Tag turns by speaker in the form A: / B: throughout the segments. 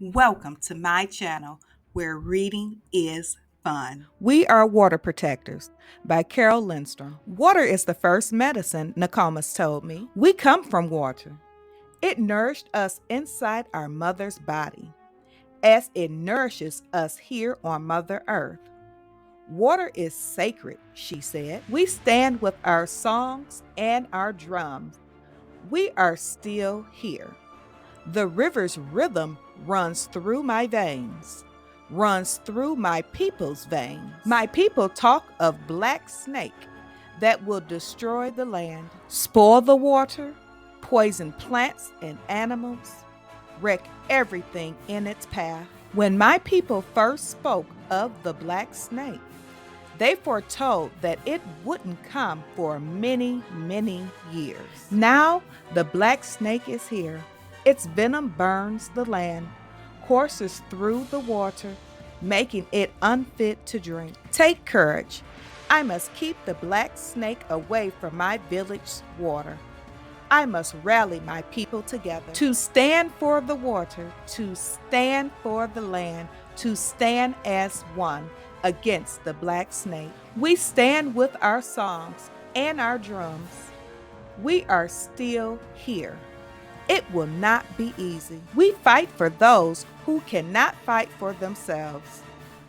A: Welcome to my channel where reading is fun.
B: We Are Water Protectors by Carole Lindstrom. Water is the first medicine, Nokomis told me. We come from water. It nourished us inside our mother's body, as it nourishes us here on Mother Earth. Water is sacred, she said. We stand with our songs and our drums. We are still here. The river's rhythm runs through my veins, runs through my people's veins. My people talk of black snake that will destroy the land, spoil the water, poison plants and animals, wreck everything in its path. When my people first spoke of the black snake, they foretold that it wouldn't come for many, many years. Now the black snake is here. Its venom burns the land, courses through the water, making it unfit to drink. Take courage. I must keep the black snake away from my village's water. I must rally my people together to stand for the water, to stand for the land, to stand as one against the black snake. We stand with our songs and our drums. We are still here. It will not be easy. We fight for those who cannot fight for themselves.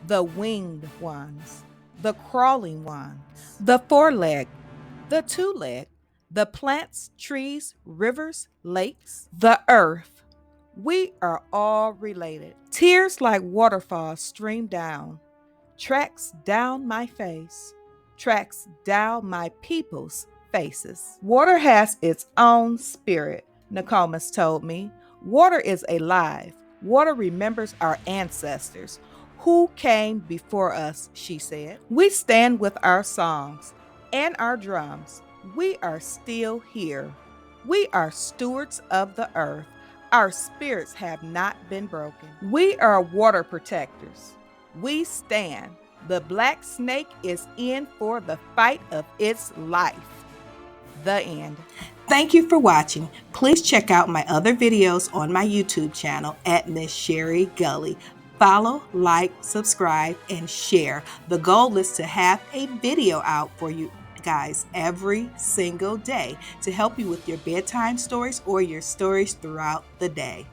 B: The winged ones, the crawling ones, the four-legged, the two-legged, the plants, trees, rivers, lakes, the earth. We are all related. Tears like waterfalls stream down, tracks down my face, tracks down my people's faces. Water has its own spirit, Nokomis told me. Water is alive. Water remembers our ancestors who came before us, she said. We stand with our songs and our drums. We are still here. We are stewards of the earth. Our spirits have not been broken. We are water protectors. We stand. The black snake is in for the fight of its life. The end.
A: Thank you for watching. Please check out my other videos on my YouTube channel at Miss Sherri Gulley. Follow, like, subscribe, and share. The goal is to have a video out for you guys every single day to help you with your bedtime stories or your stories throughout the day.